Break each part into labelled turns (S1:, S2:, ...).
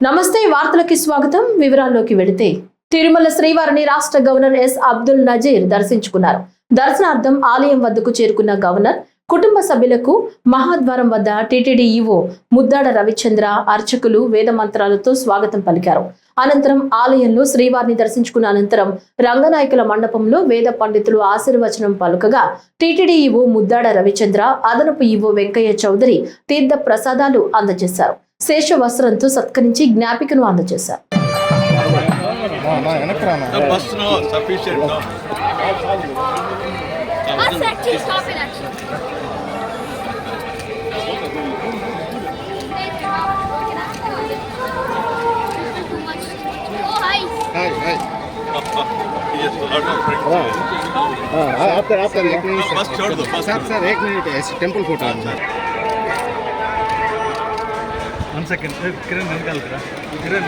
S1: నమస్తే వార్తలకి స్వాగతం. వివరాల్లోకి వెళితే తిరుమల శ్రీవారిని రాష్ట్ర గవర్నర్ ఎస్ అబ్దుల్ నజీర్ దర్శించుకున్నారు. దర్శనార్థం ఆలయం వద్దకు చేరుకున్న గవర్నర్ కుటుంబ సభ్యులకు మహాద్వారం వద్ద టీటీడీ ఈవో ముద్దాడ రవిచంద్ర అర్చకులు వేద మంత్రాలతో స్వాగతం పలికారు. అనంతరం ఆలయంలో శ్రీవారిని దర్శించుకున్న అనంతరం రంగనాయకుల మండపంలో వేద పండితులు ఆశీర్వచనం పలుకగా టీటీడీ ఈవో ముద్దాడ రవిచంద్ర, అదనపు ఈవో వెంకయ్య చౌదరి తీర్థ ప్రసాదాలు అందజేశారు. శేష వస్త్రంతో సత్కరించి జ్ఞాపికను అందజేశారు.
S2: सर एक minute temple photo one second Kiran निकाल किरण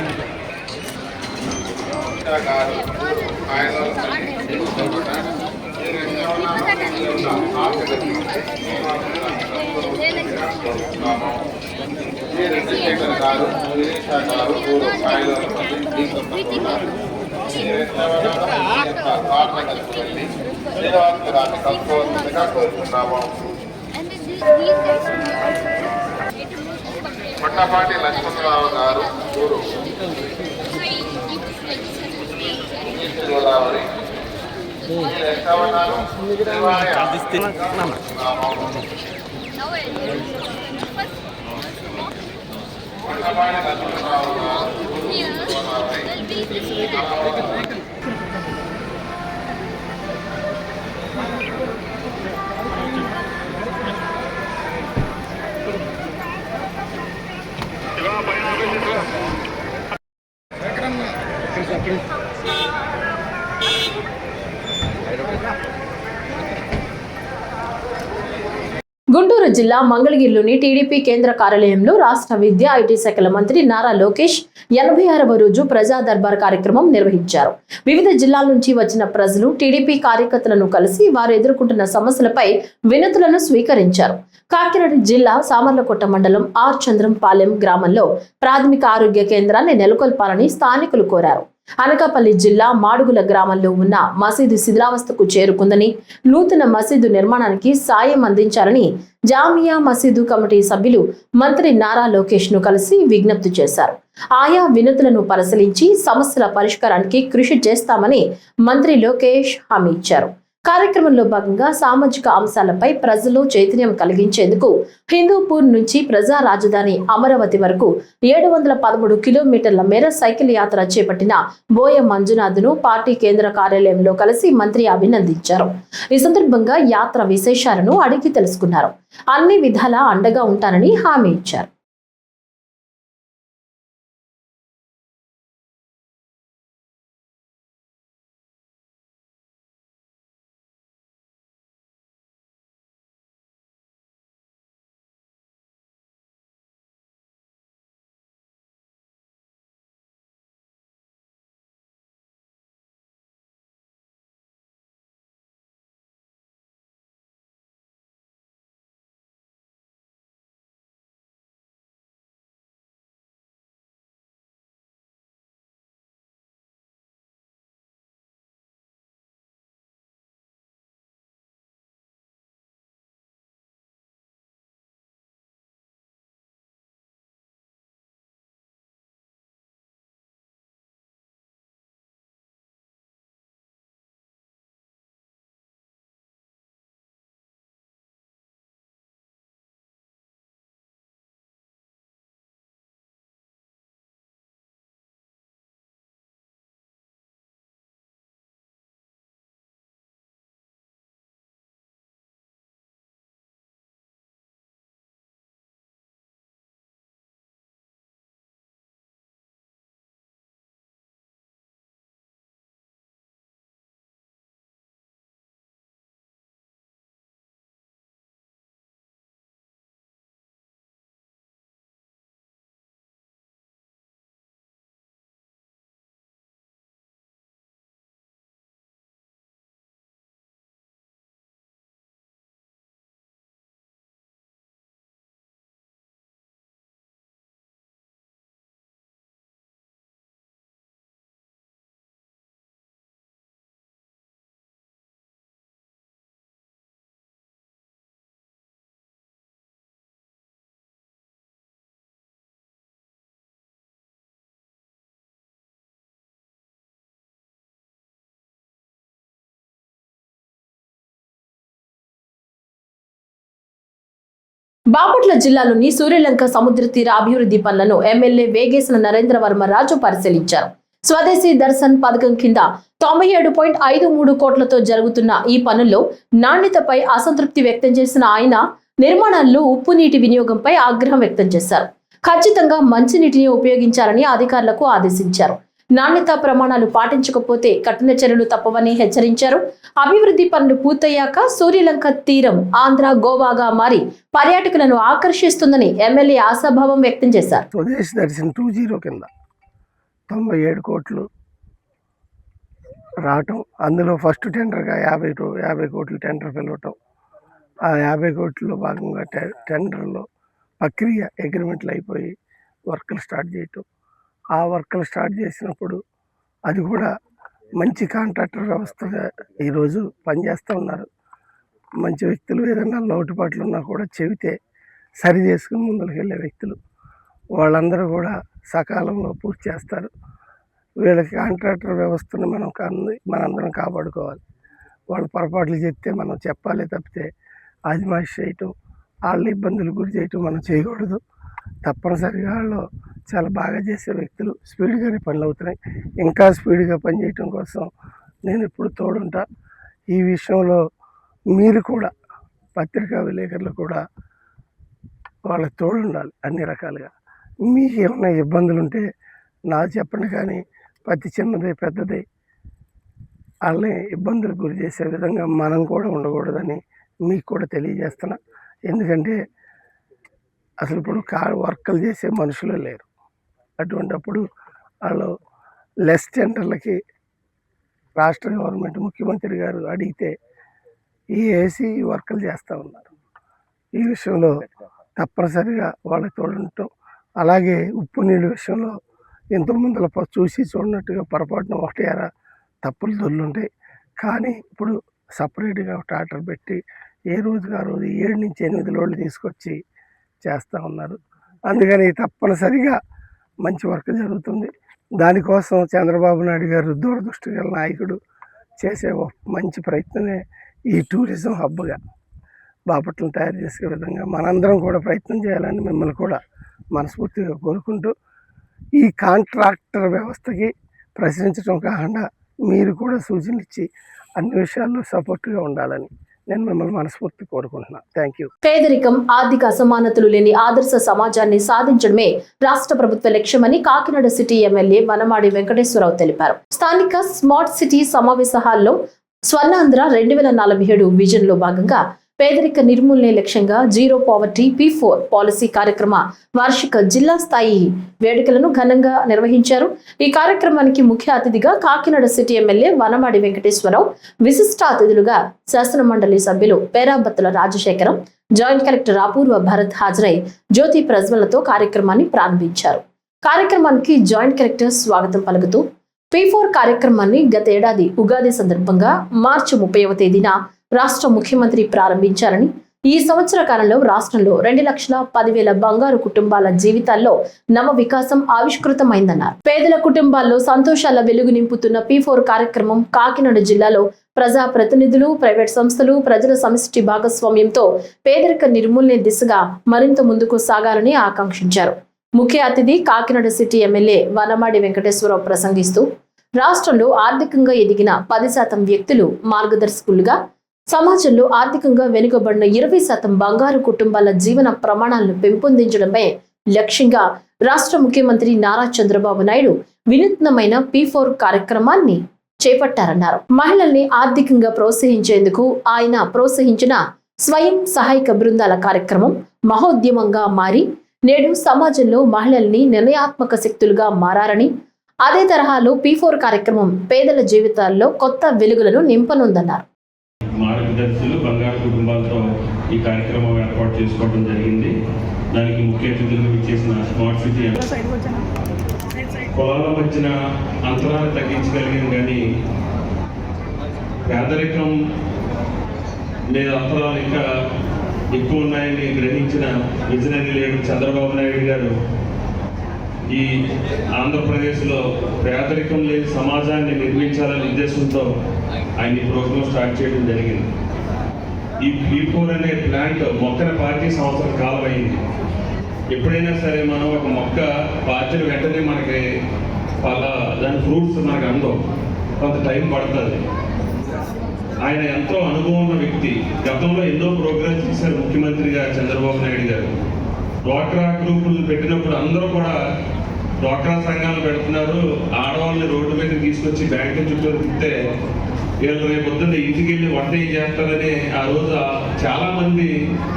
S3: పట్టపాటి లక్ష్మణరావు గారు ఊరు గోదావరి పట్టపాటి లక్ష్మణరావు గారు
S1: గుంటూరు జిల్లా మంగళగిరిలోని టీడీపీ కేంద్ర కార్యాలయంలో రాష్ట్ర విద్యా ఐటీ శాఖల మంత్రి నారా లోకేష్ 86వ రోజు ప్రజా దర్బార్ కార్యక్రమం నిర్వహించారు. వివిధ జిల్లాల నుంచి వచ్చిన ప్రజలు టీడీపీ కార్యకర్తలను కలిసి వారు ఎదుర్కొంటున్న సమస్యలపై వినతులను స్వీకరించారు. కాకినాడ జిల్లా సామర్లకోట మండలం ఆర్ చంద్రంపాలెం గ్రామంలో ప్రాథమిక ఆరోగ్య కేంద్రాన్ని నెలకొల్పాలని స్థానికులు కోరారు. అనకాపల్లి జిల్లా మాడుగుల గ్రామంలో ఉన్న మసీదు శిథిలావస్థకు చేరుకుందని, నూతన మసీదు నిర్మాణానికి సాయం అందించాలని జామియా మసీదు కమిటీ సభ్యులు మంత్రి నారా లోకేష్ ను కలిసి విజ్ఞప్తి చేశారు. ఆయా వినతులను పరిశీలించి సమస్యల పరిష్కారానికి కృషి చేస్తామని మంత్రి లోకేష్ హామీ ఇచ్చారు. కార్యక్రమంలో భాగంగా సామాజిక అంశాలపై ప్రజల్లో చైతన్యం కలిగించేందుకు హిందూపూర్ నుంచి ప్రజా రాజధాని అమరావతి వరకు 713 కిలోమీటర్ల మేర సైకిల్ యాత్ర చేపట్టిన బోయ మంజునాథ్ను పార్టీ కేంద్ర కార్యాలయంలో కలిసి మంత్రి అభినందించారు. ఈ సందర్భంగా యాత్ర విశేషాలను అడిగి తెలుసుకున్నారు. అన్ని విధాలా అండగా ఉంటానని హామీ ఇచ్చారు. బాపట్ల జిల్లాలోని సూర్యలంక సముద్ర తీర అభివృద్ధి పనులను ఎమ్మెల్యే వేగేసిన నరేంద్ర వర్మ రాజు పరిశీలించారు. స్వదేశీ దర్శన్ పథకం కింద 97.53 కోట్లతో జరుగుతున్న ఈ పనుల్లో నాణ్యతపై అసంతృప్తి వ్యక్తం చేసిన ఆయన నిర్మాణాల్లో ఉప్పు నీటి వినియోగంపై ఆగ్రహం వ్యక్తం చేశారు. ఖచ్చితంగా మంచినీటిని ఉపయోగించాలని అధికారులకు ఆదేశించారు. నాణ్యతా ప్రమాణాలు పాటించకపోతే కఠిన చర్యలు తప్పవని హెచ్చరించారు. అభివృద్ధి పనులు పూర్తయ్యాక సూర్యలంక తీరం ఆంధ్ర గోవాగా మారి పర్యాటకులను ఆకర్షిస్తుందని ఎమ్మెల్యే ఆశాభావం వ్యక్తం చేశారు.
S4: స్వదేశ్ దర్శన్ 2.0 కింద 97 కోట్లు రావటం, అందులో ఫస్ట్ టెండర్గా 50 కోట్లు టెండర్ పిలవటం, ఆ 50 కోట్లలో భాగంగా టెండర్లో ప్రక్రియ అగ్రిమెంట్లు అయిపోయి వర్కులు స్టార్ట్ చేయటం. ఆ వర్కులు స్టార్ట్ చేసినప్పుడు అది కూడా మంచి కాంట్రాక్టర్ వ్యవస్థగా ఈరోజు పనిచేస్తూ ఉన్నారు. మంచి వ్యక్తులు, ఏదైనా లోటుపాట్లు ఉన్నా కూడా చెబితే సరి చేసుకుని ముందుకు వెళ్ళే వ్యక్తులు, వాళ్ళందరూ కూడా సకాలంలో పూర్తి చేస్తారు. వీళ్ళకి కాంట్రాక్టర్ వ్యవస్థను మనందరం కాపాడుకోవాలి. వాళ్ళు పొరపాట్లు చెప్తే మనం చెప్పాలి తప్పితే ఆదిమాషి చేయటం, వాళ్ళని ఇబ్బందులు గురి చేయటం మనం చేయకూడదు. తప్పనిసరిగా వాళ్ళు చాలా బాగా చేసే వ్యక్తులు, స్పీడ్గానే పనులు అవుతున్నాయి. ఇంకా స్పీడ్గా పనిచేయటం కోసం నేను ఎప్పుడు తోడుంటా. ఈ విషయంలో మీరు కూడా పత్రికా విలేకరులు కూడా వాళ్ళకి తోడుండాలి అన్ని రకాలుగా. మీకు ఏమైనా ఇబ్బందులు ఉంటే నాకు చెప్పండి, కానీ ప్రతి చిన్నది పెద్దది వాళ్ళని ఇబ్బందులు గురి చేసే విధంగా మనం కూడా ఉండకూడదని మీకు కూడా తెలియజేస్తున్నా. ఎందుకంటే అసలు ఇప్పుడు వర్కులు చేసే మనుషులు లేరు. అటువంటప్పుడు వాళ్ళు లెస్ టెండర్లకి రాష్ట్ర గవర్నమెంట్ ముఖ్యమంత్రి గారు అడిగితే ఈ ఏసీ వర్కులు చేస్తూ ఉన్నారు. ఈ విషయంలో తప్పనిసరిగా వాళ్ళకి తోడుంటాం. అలాగే ఉప్పు నీళ్ళ విషయంలో ఇంతకుముందులో చూసి చూడనట్టుగా పొరపాటున 1 తప్పులు దొల్లుంటాయి. కానీ ఇప్పుడు సపరేట్గా ట్రాక్టర్ పెట్టి ఏ రోజుకి ఆ రోజు 7 నుంచి 8 లోడ్లు తీసుకొచ్చి చేస్తూ ఉన్నారు. అందుకని తప్పనిసరిగా మంచి వర్క్ జరుగుతుంది. దానికోసం చంద్రబాబు నాయుడు గారు దూరదృష్టి గల నాయకుడు చేసే మంచి ప్రయత్నమే ఈ టూరిజం హబ్గా బాపట్లను తయారు చేసే విధంగా మనందరం కూడా ప్రయత్నం చేయాలని మిమ్మల్ని కూడా మనస్ఫూర్తిగా కోరుకుంటూ, ఈ కాంట్రాక్టర్ వ్యవస్థకి ప్రశ్నించడం కాకుండా మీరు కూడా సూచనలు ఇచ్చి అన్ని విషయాల్లో సపోర్ట్గా ఉండాలని నేను మిమ్మల్ని మనస్ఫూర్తి కోరుకుంటున్నాను. Thank you.
S1: పేదరికం, ఆర్థిక అసమానతలు లేని ఆదర్శ సమాజాన్ని సాధించడమే రాష్ట్ర ప్రభుత్వ లక్ష్యమని కాకినాడ సిటీ ఎమ్మెల్యే వనమాడి వెంకటేశ్వరరావు తెలిపారు. స్థానిక స్మార్ట్ సిటీ సమావేశ హాల్లో స్వర్ణాంధ్ర 2047 విజన్ లో భాగంగా పేదరిక నిర్మూలనే లక్ష్యంగా జీరో పావర్టీ P4 పాలసీ కార్యక్రమ వార్షిక జిల్లా స్థాయి వేడుకలను ఘనంగా నిర్వహించారు. ఈ కార్యక్రమానికి ముఖ్య అతిథిగా కాకినాడ సిటీ ఎమ్మెల్యే వనమాడి వెంకటేశ్వరరావు, విశిష్ట అతిథులుగా శాసన మండలి సభ్యులు పేరాబత్తుల రాజశేఖరం, జాయింట్ కలెక్టర్ అపూర్వ భరత్ హాజరై జ్యోతి ప్రజ్వలతో కార్యక్రమాన్ని ప్రారంభించారు. కార్యక్రమానికి జాయింట్ కలెక్టర్ స్వాగతం పలుకుతూ P4 కార్యక్రమాన్ని గత ఏడాది ఉగాది సందర్భంగా మార్చి 30వ తేదీన రాష్ట్ర ముఖ్యమంత్రి ప్రారంభించారని, ఈ సంవత్సర కాలంలో రాష్ట్రంలో 2,10,000 బంగారు కుటుంబాల జీవితాల్లో నవ వికాసం ఆవిష్కృతమైందన్నారు. పేదల కుటుంబాల్లో సంతోషాల వెలుగు నింపుతున్న P4 కార్యక్రమం కాకినాడ జిల్లాలో ప్రజా ప్రతినిధులు, ప్రైవేట్ సంస్థలు, ప్రజల సమిష్టి భాగస్వామ్యంతో పేదరిక నిర్మూలనే దిశగా మరింత ముందుకు సాగాలని ఆకాంక్షించారు. ముఖ్య అతిథి కాకినాడ సిటీ ఎమ్మెల్యే వనమాడి వెంకటేశ్వరరావు ప్రసంగిస్తూ, రాష్ట్రంలో ఆర్థికంగా ఎదిగిన 10% వ్యక్తులు మార్గదర్శకులుగా, సమాజంలో ఆర్థికంగా వెనుకబడిన 20% బంగారు కుటుంబాల జీవన ప్రమాణాలను పెంపొందించడమే లక్ష్యంగా రాష్ట్ర ముఖ్యమంత్రి నారా చంద్రబాబు నాయుడు వినూత్నమైన P4 కార్యక్రమాన్ని చేపట్టారన్నారు. మహిళల్ని ఆర్థికంగా ప్రోత్సహించేందుకు ఆయన ప్రోత్సహించిన స్వయం సహాయక బృందాల కార్యక్రమం మహోద్యమంగా మారి నేడు సమాజంలో మహిళల్ని నిర్ణయాత్మక శక్తులుగా మారారని, అదే తరహాలో P4 కార్యక్రమం పేదల జీవితాల్లో కొత్త వెలుగులను నింపనుందన్నారు.
S5: మార్గదర్శులు బంగారు కుటుంబాలతో ఈ కార్యక్రమం ఏర్పాటు చేసుకోవడం జరిగింది. దానికి ముఖ్య అతిథులుగా ఇచ్చేసిన స్మార్ట్ సిటీ కులాల మధ్యన అంతరాన్ని తగ్గించగలిగింది, కానీ పేదరికం లేదా అంతరాలు ఇంకా ఎక్కువ ఉన్నాయని గ్రహించిన విజనరీ లీడర్ చంద్రబాబు నాయుడు గారు ఈ ఆంధ్రప్రదేశ్లో పేదరికం లేని సమాజాన్ని నిర్మించాలనే ఉద్దేశంతో ఆయన ఈ ప్రోగ్రాం స్టార్ట్ చేయడం జరిగింది. ఈ P4 అనే ప్లాంట్ మొక్కన పార్టీ సంవత్సరం కాలం అయింది. ఎప్పుడైనా సరే మనం ఒక మొక్క పార్టీలు వెంటనే మనకి దాని ఫ్రూట్స్ మనకు అందవు, కొంత టైం పడుతుంది. ఆయన ఎంతో అనుభవం ఉన్న వ్యక్తి. గతంలో ఎన్నో ప్రోగ్రామ్స్ చేశారు ముఖ్యమంత్రిగా చంద్రబాబు నాయుడు గారు. డ్వాక్రా గ్రూపులు పెట్టినప్పుడు అందరూ కూడా డ్వాక్రా సంఘాలు పెడుతున్నారు, ఆడవాళ్ళని రోడ్డు మీద తీసుకొచ్చి బ్యాంకు చుట్టూ తిప్పితే వీళ్ళు రేపు పొద్దున్న ఇంటికి వెళ్ళి వంట ఏం చేస్తారని ఆ రోజు చాలా మంది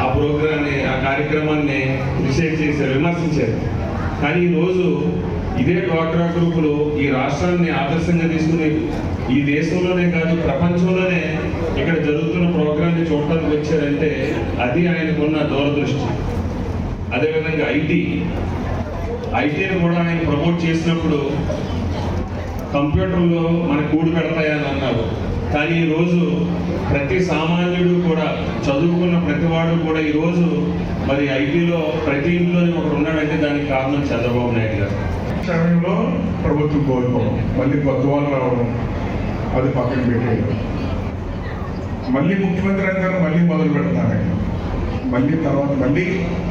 S5: ఆ ప్రోగ్రాన్ని, ఆ కార్యక్రమాన్ని డిసైడ్ చేశారు, విమర్శించారు. కానీ ఈరోజు ఇదే డ్వాక్రా గ్రూపులు ఈ రాష్ట్రాన్ని ఆదర్శంగా తీసుకుని ఈ దేశంలోనే కాదు ప్రపంచంలోనే ఇక్కడ జరుగుతున్న ప్రోగ్రాన్ని చూడటానికి వచ్చారంటే అది ఆయనకున్న దూరదృష్టి. అదేవిధంగా ఐటీని కూడా ఆయన ప్రమోట్ చేసినప్పుడు కంప్యూటర్లో మన కూడు పెడతాయని అన్నారు. కానీ ఈరోజు ప్రతి సామాన్యుడు కూడా, చదువుకున్న ప్రతివాడు కూడా ఈరోజు మరి ఐటీలో ప్రతి ఇంట్లోనే ఒకడు ఉన్నాడంటే దానికి కారణం చంద్రబాబు నాయుడు గారు.
S6: సమయంలో ప్రభుత్వం కోల్పోవడం, మళ్ళీ కొత్త వాళ్ళు రావడం, అది పక్కన పెట్టేయడం, మళ్ళీ ముఖ్యమంత్రి అంటారు, మళ్ళీ మొదలు పెడతారు, మళ్ళీ తర్వాత మళ్ళీ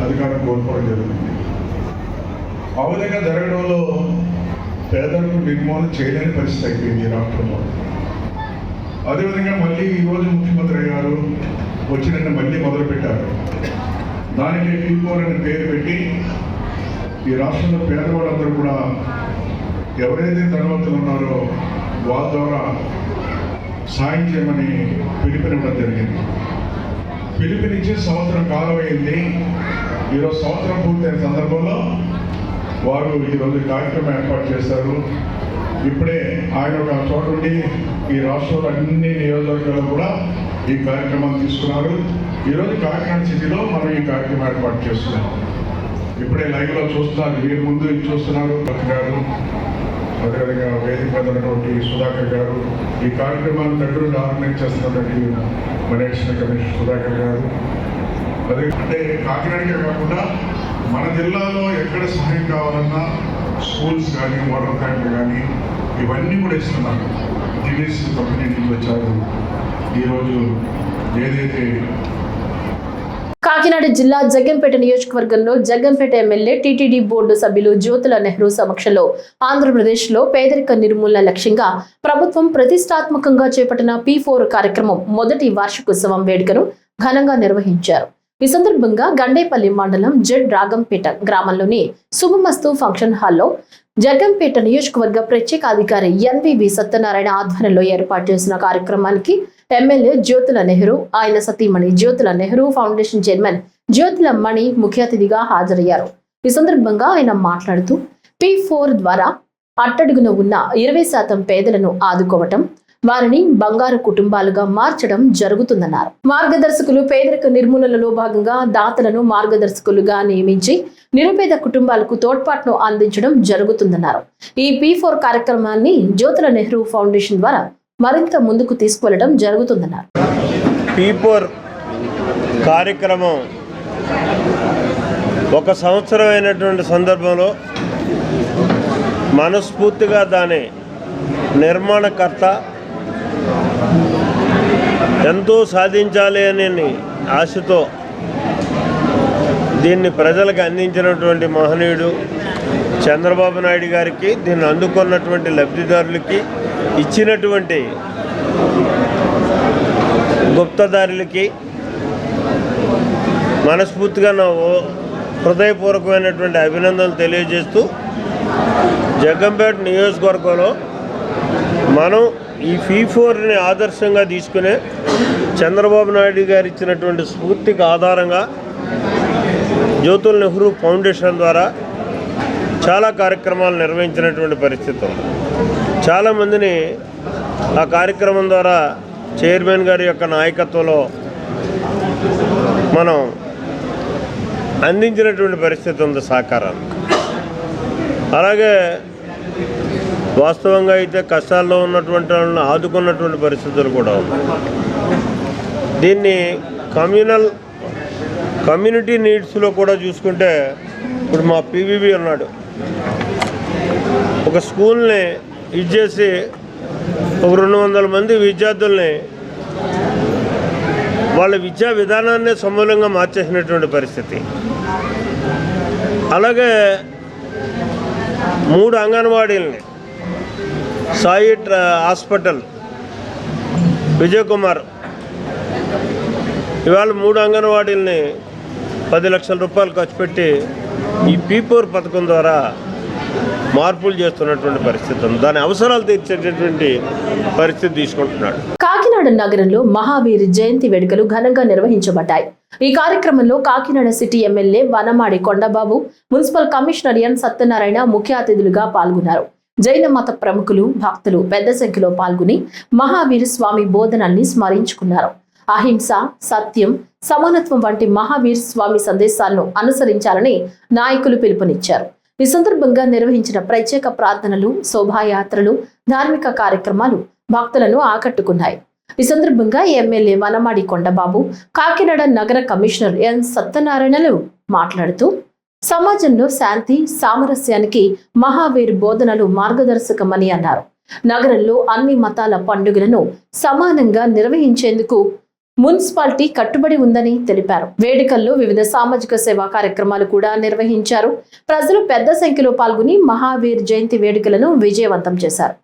S6: అధికారం కోల్పోవడం జరుగుతుంది. ఆ విధంగా జరగడంలో పేదలకు నిర్మూలన చేయలేని పరిస్థితి అయిపోయింది ఈ రాష్ట్రంలో. అదేవిధంగా మళ్ళీ ఈరోజు ముఖ్యమంత్రి అయ్యారు, వచ్చిన మళ్ళీ మొదలుపెట్టారు. దానికి P4 అనే పేరు పెట్టి ఈ రాష్ట్రంలో పేదవాళ్ళందరూ కూడా ఎవరైతే ధనవంతులు ఉన్నారో వాళ్ళ ద్వారా సాయం చేయమని పిలుపునివ్వడం జరిగింది. పిలుపునిచ్చి సంవత్సరం కాలం అయింది. ఈరోజు సంవత్సరం పూర్తయిన సందర్భంలో వారు ఈరోజు కార్యక్రమం ఏర్పాటు చేశారు. ఇప్పుడే ఆయన ఒక చోట ఉండి ఈ రాష్ట్రంలో అన్ని నియోజకవర్గాల్లో కూడా ఈ కార్యక్రమాన్ని తీసుకున్నారు. ఈరోజు కాకినాడ సిటీలో మనం ఈ కార్యక్రమం ఏర్పాటు చేస్తున్నాం. ఇప్పుడే లైవ్లో చూస్తున్నారు, మీరు ముందు చూస్తున్నారు గారు, అదేవిధంగా వేదిక మీద ఉన్నటువంటి సుధాకర్ గారు, ఈ కార్యక్రమాన్ని దగ్గరుండి ఆర్గనైజ్ చేస్తున్నటువంటి మనేషనల్ కమిషనర్ సుధాకర్ గారు. అదే అంటే కాకినాడకే కాకుండా మన జిల్లాలో ఎక్కడ సహాయం కావాలన్నా స్కూల్స్ కానీ, వాటర్ ట్యాంకులు కానీ ఇవన్నీ కూడా ఇస్తున్నారు. దివీస్ కంపెనీ నుంచి వచ్చారు. ఈరోజు ఏదైతే
S1: కాకినాడ జిల్లా జగ్గంపేట నియోజకవర్గంలో జగ్గంపేట ఎమ్మెల్యే టీటీడీ బోర్డు సభ్యులు జ్యోతుల నెహ్రూ సమక్షంలో ఆంధ్రప్రదేశ్లో పేదరిక నిర్మూలన లక్ష్యంగా ప్రభుత్వం ప్రతిష్టాత్మకంగా చేపట్టిన P4 కార్యక్రమం మొదటి వార్షికోత్సవం వేడుకను ఘనంగా నిర్వహించారు. ఈ సందర్భంగా గండేపల్లి మండలం జెడ్ రాగంపేట గ్రామంలోని శుభమస్తు ఫంక్షన్ హాల్లో జగ్గంపేట నియోజకవర్గ ప్రత్యేక అధికారి ఎన్వివి సత్యనారాయణ ఆధ్వర్యంలో ఏర్పాటు చేసిన కార్యక్రమానికి ఎమ్మెల్యే జ్యోతుల నెహ్రూ, ఆయన సతీమణి జ్యోతుల నెహ్రూ ఫౌండేషన్ చైర్మన్ జ్యోతుల మణి ముఖ్య అతిథిగా హాజరయ్యారు. ఈ సందర్భంగా ఆయన మాట్లాడుతూ P4 ద్వారా అట్టడుగున ఉన్న 20% పేదలను ఆదుకోవటం, వారిని బంగారు కుటుంబాలుగా మార్చడం జరుగుతుందన్నారు. మార్గదర్శకులు పేదరిక నిర్మూలనలో భాగంగా దాతలను మార్గదర్శకులుగా నియమించి నిరుపేద కుటుంబాలకు తోడ్పాటును అందించడం జరుగుతుందన్నారు. ఈ P4 కార్యక్రమాన్ని జ్యోతుల నెహ్రూ ఫౌండేషన్ ద్వారా మరింత ముందుకు తీసుకువెళ్లడం జరుగుతుందన్నారు.
S7: P4 కార్యక్రమం ఒక సంవత్సరం అయినటువంటి సందర్భంలో మనస్ఫూర్తిగా దాని నిర్మాణకర్త ఎంతో సాధించాలి అనే ఆశతో దీన్ని ప్రజలకు అందించినటువంటి మహనీయుడు చంద్రబాబు నాయుడు గారికి, దీన్ని అందుకున్నటువంటి లబ్ధిదారులకి, ఇచ్చినటువంటి గుప్తదారులకి మనస్ఫూర్తిగా నా హృదయపూర్వకమైనటువంటి అభినందనలు తెలియజేస్తూ, జగ్గంపేట నియోజకవర్గంలో మనం ఈ P4ని ఆదర్శంగా తీసుకునే చంద్రబాబు నాయుడు గారు ఇచ్చినటువంటి స్ఫూర్తికి ఆధారంగా జ్యోతుల నెహ్రూ ఫౌండేషన్ ద్వారా చాలా కార్యక్రమాలు నిర్వహించినటువంటి పరిస్థితి ఉంది. చాలామందిని ఆ కార్యక్రమం ద్వారా చైర్మన్ గారి యొక్క నాయకత్వంలో మనం అందించినటువంటి పరిస్థితి ఉంది సహకారాన్ని. అలాగే వాస్తవంగా అయితే కష్టాల్లో ఉన్నటువంటి వాళ్ళని ఆదుకున్నటువంటి పరిస్థితులు కూడా ఉన్నాయి. దీన్ని కమ్యూనిటీ నీడ్స్లో కూడా చూసుకుంటే, ఇప్పుడు మా PVB ఉన్నాడు, ఒక స్కూల్ని ఇచ్చేసి ఒక 200 మంది విద్యార్థుల్ని వాళ్ళ విద్యా విధానాన్ని సమూలంగా మార్చేసినటువంటి పరిస్థితి. అలాగే 3 అంగన్వాడీలని సాయి హాస్పిటల్ విజయ్ కుమార్ ఇవాళ 3 అంగన్వాడీలని 10 లక్షల రూపాయలు ఖర్చు పెట్టి ఈ P4 పథకం ద్వారా మార్పులు చేస్తున్నటువంటి పరిస్థితి ఉంది. దాని అవసరాలు తీర్చేటటువంటి పరిస్థితి తీసుకుంటున్నాడు.
S1: కాకినాడ నగరంలో మహావీర్ జయంతి వేడుకలు ఘనంగా నిర్వహించబడ్డాయి. ఈ కార్యక్రమంలో Kakinada city MLA Vanamadi Kondababu, municipal commissioner N Satyanarayana ముఖ్య అతిథులుగా పాల్గొన్నారు. జైన మత ప్రముఖులు, భక్తులు పెద్ద సంఖ్యలో పాల్గొని మహావీర్ స్వామి బోధనల్ని స్మరించుకున్నారు. అహింస, సత్యం, సమానత్వం వంటి మహావీర్ స్వామి సందేశాలను అనుసరించాలని నాయకులు పిలుపునిచ్చారు. ఈ సందర్భంగా నిర్వహించిన ప్రత్యేక ప్రార్థనలు, శోభాయాత్రలు, ధార్మిక కార్యక్రమాలు భక్తులను ఆకట్టుకున్నాయి. ఈ సందర్భంగా ఎమ్మెల్యే వనమాడి కొండబాబు, కాకినాడ నగర కమిషనర్ ఎన్ సత్యనారాయణలు మాట్లాడుతూ సమాజంలో శాంతి, సామరస్యానికి మహావీర్ బోధనలు మార్గదర్శకమని అన్నారు. నగరంలో అన్ని మతాల పండుగలను సమానంగా నిర్వహించేందుకు మున్సిపాలిటీ కట్టుబడి ఉందని తెలిపారు. వేడుకల్లో వివిధ సామాజిక సేవా కార్యక్రమాలు కూడా నిర్వహించారు. ప్రజలు పెద్ద సంఖ్యలో పాల్గొని మహావీర్ జయంతి వేడుకలను విజయవంతం చేశారు.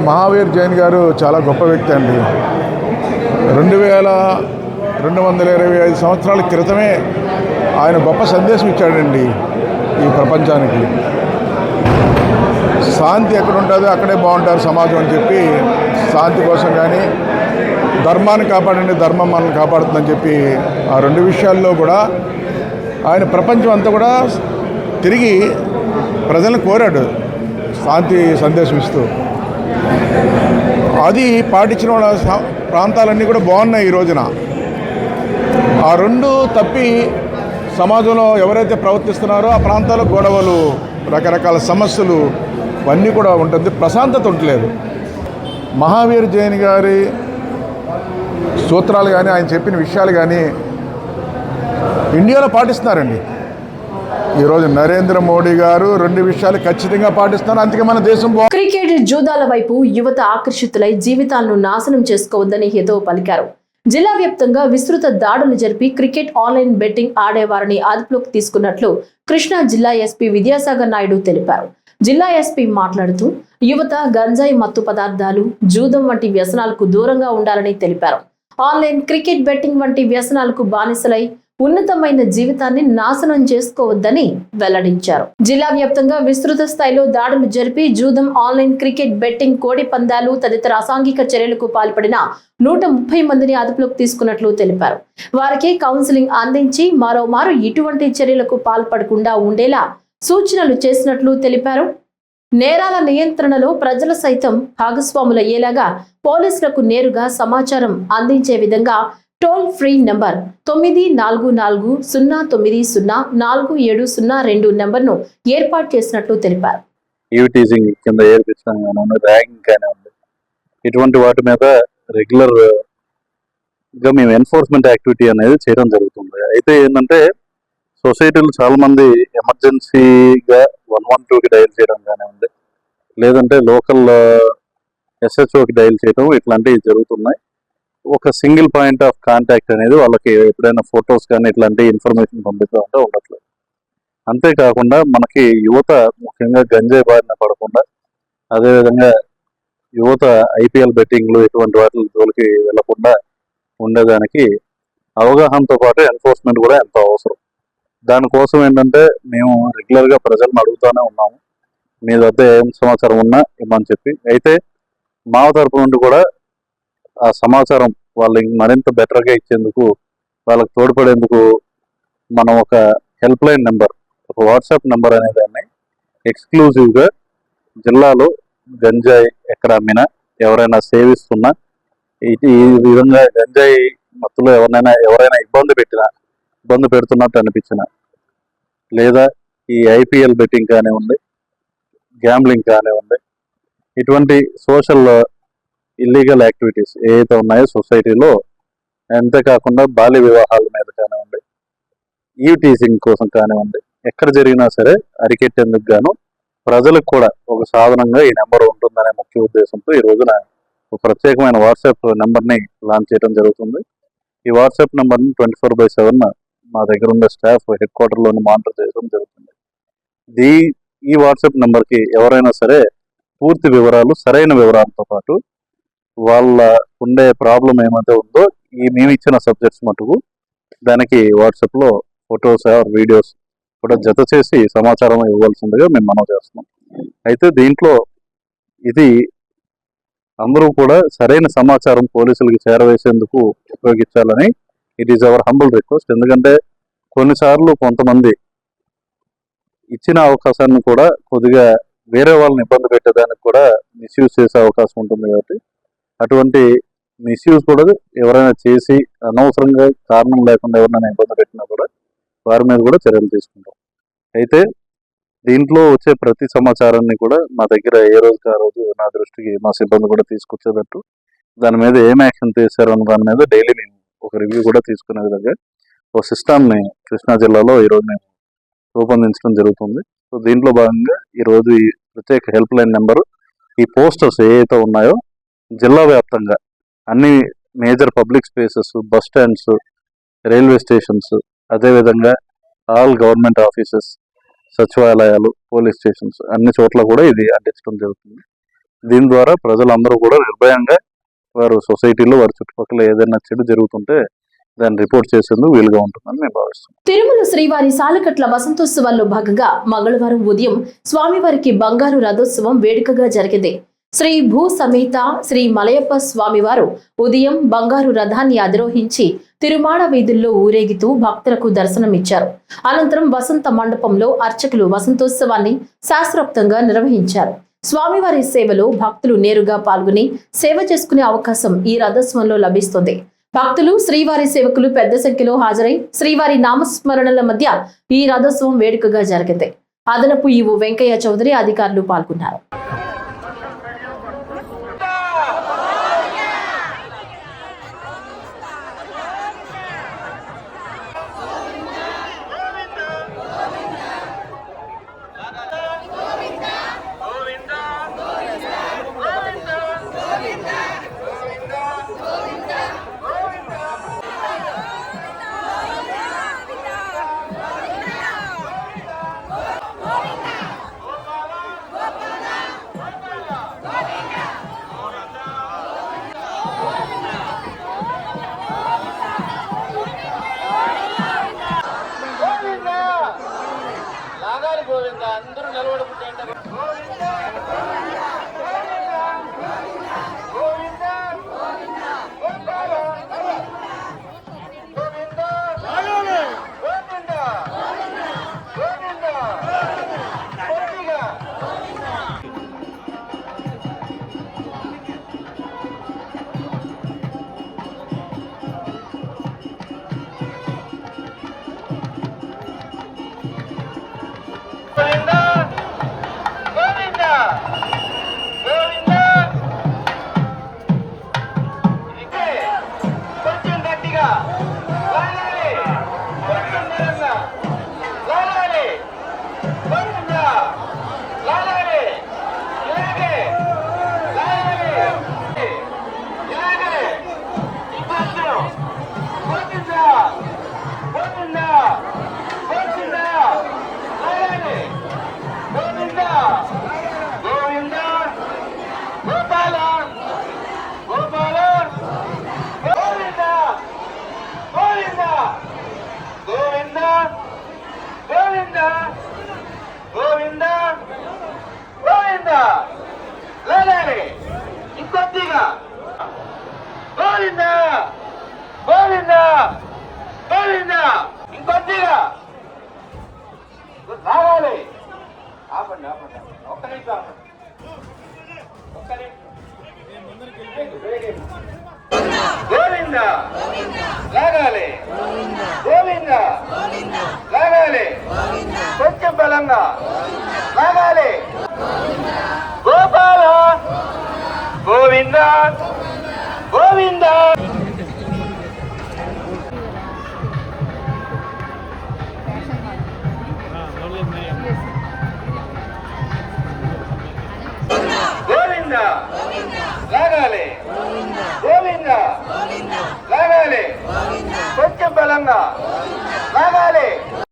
S8: మహావీర్ జైన్ గారు చాలా గొప్ప వ్యక్తి అండి. 2225 సంవత్సరాల క్రితమే ఆయన గొప్ప సందేశం ఇచ్చాడండి ఈ ప్రపంచానికి. శాంతి ఎక్కడ ఉంటుందో అక్కడే బాగుంటారు సమాజం అని చెప్పి, శాంతి కోసం కానీ ధర్మాన్ని కాపాడండి, ధర్మం మనల్ని కాపాడుతుందని చెప్పి ఆ 2 విషయాల్లో కూడా ఆయన ప్రపంచం అంతా కూడా తిరిగి ప్రజలను కోరాడు శాంతి సందేశం ఇస్తూ. అది పాటించిన వాళ్ళ ప్రాంతాలన్నీ కూడా బాగున్నాయి ఈ రోజున. ఆ 2 తప్పి సమాజంలో ఎవరైతే ప్రవర్తిస్తున్నారో ఆ ప్రాంతాల్లో గొడవలు, రకరకాల సమస్యలు ఇవన్నీ కూడా ఉంటుంది, ప్రశాంతత ఉండలేదు. మహావీర్ జైన్ గారి సూత్రాలు కానీ ఆయన చెప్పిన విషయాలు కానీ ఇండియాలో పాటిస్తున్నారండి. ఈరోజు నరేంద్ర మోడీ గారు 2 విషయాలు ఖచ్చితంగా పాటిస్తున్నారు. అందుకే మన దేశం
S1: క్రికెట్, జూదాల వైపు యువత ఆకర్షితులై జీవితాలను నాశనం చేసుకోవద్దని హితవు పలికారు. జిల్లా వ్యాప్తంగా విస్తృత దాడులు జరిపి క్రికెట్ ఆన్లైన్ బెట్టింగ్ ఆడేవారిని అదుపులోకి తీసుకున్నట్లు కృష్ణా జిల్లా ఎస్పీ విద్యాసాగర్ నాయుడు తెలిపారు. జిల్లా ఎస్పీ మాట్లాడుతూ యువత గంజాయి మత్తు పదార్థాలు, జూదం వంటి వ్యసనాలకు దూరంగా ఉండాలని తెలిపారు. ఆన్లైన్ క్రికెట్ బెట్టింగ్ వంటి వ్యసనాలకు బానిసలై ఉన్నతమైన జీవితాన్ని నాశనం చేసుకోవద్దని వెల్లడించారు. జిల్లా వ్యాప్తంగా విస్తృత స్థాయిలో దాడులు జరిపి జూదం, ఆన్లైన్ క్రికెట్ బెట్టింగ్, కోడి పందాలు తదితర అసాంఘిక చర్యలకు పాల్పడిన 130 మందిని అదుపులోకి తీసుకున్నట్లు తెలిపారు. వారికి కౌన్సిలింగ్ అందించి మరోమారు ఇటువంటి చర్యలకు పాల్పడకుండా ఉండేలా సూచనలు చేసినట్లు తెలిపారు. నేరాల నియంత్రణలో ప్రజలు సైతం భాగస్వాములయ్యేలాగా పోలీసులకు నేరుగా సమాచారం అందించే విధంగా టోల్ ఫ్రీ నంబర్ 9440904702 నంబర్ను ఏర్పాటు చేసినట్లు తెలిపారు.
S9: ఈవిటీజింగ్ కింద ఏర్పించడం కానీ, ర్యాగింగ్ కానీ ఉంది. ఇటువంటి వాటి మీద రెగ్యులర్ గా మేము ఎన్ఫోర్స్మెంట్ యాక్టివిటీ అనేది చేయడం జరుగుతుంది. అయితే ఏంటంటే సొసైటీలో చాలా మంది ఎమర్జెన్సీగా 112కి డయల్ చేయడం కానీ ఉంది, లేదంటే లోకల్ SHOకి డయల్ చేయడం, ఇట్లాంటివి జరుగుతున్నాయి. ఒక సింగిల్ పాయింట్ ఆఫ్ కాంటాక్ట్ అనేది వాళ్ళకి ఎప్పుడైనా ఫొటోస్ కానీ ఇట్లాంటి ఇన్ఫర్మేషన్ పంపిస్తుంటే ఉండట్లేదు. అంతేకాకుండా మనకి యువత ముఖ్యంగా గంజాయి బారిన పడకుండా, అదేవిధంగా యువత IPL బెట్టింగ్లు ఇటువంటి వాటి జోలికి వెళ్లకుండా ఉండేదానికి అవగాహనతో పాటు ఎన్ఫోర్స్మెంట్ కూడా ఎంతో అవసరం. దానికోసం ఏంటంటే మేము రెగ్యులర్గా ప్రజలను అడుగుతూనే ఉన్నాము, మీ దగ్గర ఏం సమాచారం ఉన్నా ఇవ్వమని చెప్పి. అయితే మా తరపు నుండి కూడా ఆ సమాచారం వాళ్ళకి మరింత బెటర్గా ఇచ్చేందుకు, వాళ్ళకి తోడ్పడేందుకు మనం ఒక హెల్ప్ లైన్ నెంబర్, ఒక వాట్సాప్ నెంబర్ అనే దాన్ని ఎక్స్క్లూజివ్గా జిల్లాలో గంజాయి ఎక్కడ అమ్మినా, ఎవరైనా సేవిస్తున్నా, ఈ విధంగా గంజాయి మత్తులో ఎవరైనా ఇబ్బంది పెడుతున్నట్టు అనిపించినా, లేదా ఈ IPL బెట్టింగ్ కానివ్వండి, గ్యాంబ్లింగ్ కానివ్వండి, ఇటువంటి సోషల్ ఇల్లీగల్ యాక్టివిటీస్ ఏవైతే ఉన్నాయో సొసైటీలో, అంతేకాకుండా బాల్య వివాహాల మీద కానివ్వండి, ఈవ్ టీజింగ్ కోసం కానివ్వండి, ఎక్కడ జరిగినా సరే అరికెట్టేందుకు గాను ప్రజలకు కూడా ఒక సాధనంగా ఈ నెంబర్ ఉంటుందనే ముఖ్య ఉద్దేశంతో ఈ రోజున ఒక ప్రత్యేకమైన వాట్సాప్ నెంబర్ని లాంచ్ చేయడం జరుగుతుంది. ఈ వాట్సాప్ నెంబర్ని 24/7 మా దగ్గర ఉండే స్టాఫ్ హెడ్ క్వార్టర్లోని మానిటర్ చేయడం జరుగుతుంది. ఈ వాట్సాప్ నెంబర్కి ఎవరైనా సరే పూర్తి వివరాలు, సరైన వివరాలతో పాటు వాళ్ళ ఉండే ప్రాబ్లం ఏమైతే ఉందో మేము ఇచ్చిన సబ్జెక్ట్స్ మటుకు దానికి వాట్సాప్లో ఫొటోస్ ఆర్ వీడియోస్ కూడా జత చేసి సమాచారం ఇవ్వాల్సిందిగా మేము మనవి చేస్తున్నాం. అయితే దీంట్లో ఇది అందరూ కూడా సరైన సమాచారం పోలీసులకి చేరవేసేందుకు ఉపయోగించాలని it is our humble request. ఎందుకంటే కొన్నిసార్లు కొంతమంది ఇచ్చిన అవకాశాన్ని కూడా కొద్దిగా వేరే వాళ్ళని ఇబ్బంది పెట్టేదానికి కూడా మిస్యూజ్ చేసే అవకాశం ఉంటుంది. కాబట్టి అటువంటి మిస్యూజ్ కూడా ఎవరైనా చేసి అనవసరంగా కారణం లేకుండా ఎవరైనా ఇబ్బంది పెట్టినా కూడా వారి మీద కూడా చర్యలు తీసుకుంటాం. అయితే దీంట్లో వచ్చే ప్రతి సమాచారాన్ని కూడా మా దగ్గర ఏ రోజుకి ఆ రోజు నా దృష్టికి మా సిబ్బంది కూడా తీసుకొచ్చేటట్టు, దాని మీద ఏం యాక్షన్ తీశారు అన్న దాని మీద డైలీ మేము ఒక రివ్యూ కూడా తీసుకునే విధంగా ఒక సిస్టమ్ని కృష్ణా జిల్లాలో ఈరోజు మేము రూపొందించడం జరుగుతుంది. సో దీంట్లో భాగంగా ఈరోజు ఈ ప్రత్యేక హెల్ప్ లైన్ నెంబరు, ఈ పోస్టర్స్ ఏవైతే ఉన్నాయో జిల్లా వ్యాప్తంగా అన్ని major public spaces, bus stands, railway stations, అదేవిధంగా ఆల్ గవర్నమెంట్ ఆఫీసెస్, సచివాలయాలు, పోలీస్ స్టేషన్స్ అన్ని చోట్ల కూడా ఇది అంటించడం జరుగుతుంది. దీని ద్వారా ప్రజలందరూ కూడా నిర్భయంగా వారు సొసైటీలో వారి చుట్టుపక్కల ఏదైనా చెడు జరుగుతుంటే దాన్ని రిపోర్ట్ చేసేందుకు వీలుగా ఉంటుందని మేము భావిస్తున్నాం.
S1: తిరుమల శ్రీవారి సాలకట్ల వసంతోత్సవాల్లో భాగంగా మంగళవారం ఉదయం స్వామివారికి బంగారు రథోత్సవం వేడుకగా జరిగింది. శ్రీ భూ సమేత శ్రీ మలయప్ప స్వామివారు ఉదయం బంగారు రథాన్ని అధిరోహించి తిరుమాడ వీధుల్లో ఊరేగుతూ భక్తులకు దర్శనమిచ్చారు. అనంతరం వసంత మండపంలో అర్చకులు వసంతోత్సవాన్ని శాస్త్రోక్తంగా నిర్వహించారు. స్వామివారి సేవలో భక్తులు నేరుగా పాల్గొని సేవ చేసుకునే అవకాశం ఈ రథోత్సవంలో లభిస్తుంది. భక్తులు, శ్రీవారి సేవకులు పెద్ద సంఖ్యలో హాజరై శ్రీవారి నామస్మరణల మధ్య ఈ రథోత్సవం వేడుకగా జరిగింది. అదనపు ఈవో వెంకయ్య చౌదరి అధికారులు పాల్గొన్నారు.
S3: అందరూ నిలబడుకుంటే ఇంకొద్దిగా రావాలి. ఆపండి ఆపండి, ఒక్క నిమిషం ఆపండి, ఒక్క నిమిషం. గోవింద లాగాలి, గోవింద లాగాలి, కొంచెం బలంగా లాగాలి. గోపాల గోవింద. గోవింద గోవింద. గోవింద లాగాలి, గోవింద లాగాలి, కొంచెం బలంగా లాగాలి.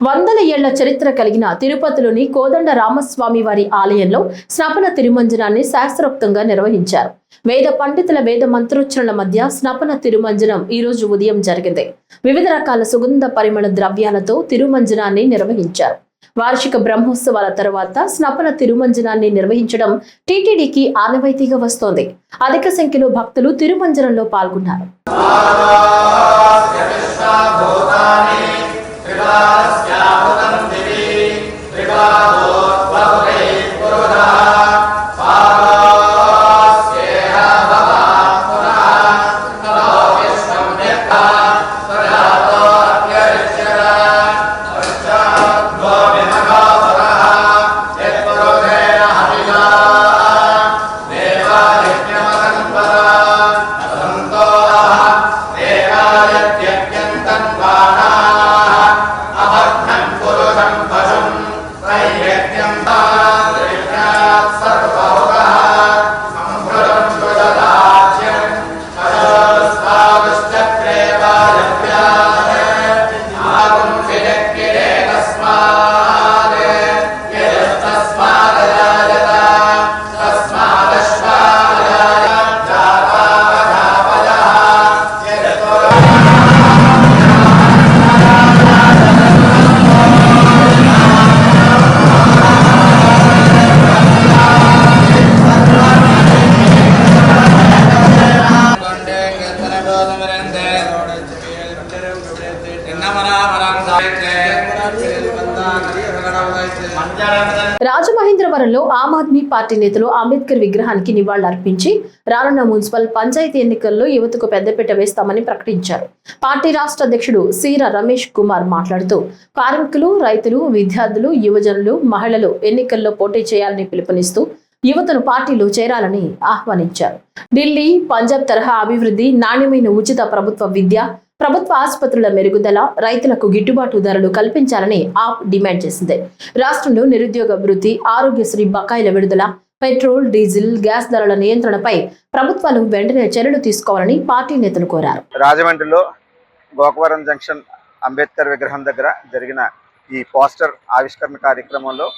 S1: వందల ఏళ్ల చరిత్ర కలిగిన తిరుపతిలోని కోదండ రామస్వామి వారి ఆలయంలో స్నపన తిరుమంజనాన్ని శాస్త్రోక్తంగా నిర్వహించారు. వేద పండితుల వేద మంత్రోచ్చరణల మధ్య స్నపన తిరుమంజనం ఈ రోజు ఉదయం జరిగింది. వివిధ రకాల సుగంధ పరిమళ ద్రవ్యాలతో తిరుమంజనాన్ని నిర్వహించారు. వార్షిక బ్రహ్మోత్సవాల తర్వాత స్నపన తిరుమంజనాన్ని నిర్వహించడం టీటీడీకి ఆనవాయితీగా వస్తోంది. అధిక సంఖ్యలో భక్తులు తిరుమంజనంలో పాల్గొన్నారు. రాజమహేంద్రవరంలో ఆమ్ ఆద్మీ పార్టీ నేతలు అంబేద్కర్ విగ్రహానికి నివాళులర్పించి రానున్న మున్సిపల్ పంచాయతీ ఎన్నికల్లో యువతకు పెద్దపీట వేస్తామని ప్రకటించారు. పార్టీ రాష్ట్ర అధ్యక్షుడు సీర రమేష్ కుమార్ మాట్లాడుతూ కార్మికులు, రైతులు, విద్యార్థులు, యువజనులు, మహిళలు ఎన్నికల్లో పోటీ చేయాలని పిలుపునిస్తూ యువతను పార్టీలో చేరాలని ఆహ్వానించారు. ఢిల్లీ, పంజాబ్ తరహా అభివృద్ధి, నాణ్యమైన ఉచిత ప్రభుత్వ విద్య, ప్రభుత్వ ఆసుపత్రుల మెరుగుదల, రైతులకు గిట్టుబాటు ధరలు కల్పించాలని ఆప్ డిమాండ్ చేసింది. రాష్ట్రంలో నిరుద్యోగ భృతి, ఆరోగ్యశ్రీ బకాయిల విడుదల, పెట్రోల్, డీజిల్, గ్యాస్ ధరల నియంత్రణపై ప్రభుత్వాలు వెంటనే చర్యలు తీసుకోవాలని పార్టీ నేతలు కోరారు.
S10: రాజమండ్రిలో గోకవరం జంక్షన్ అంబేద్కర్ విగ్రహం దగ్గర జరిగిన ఈ పోస్టర్ ఆవిష్కరణ కార్యక్రమంలో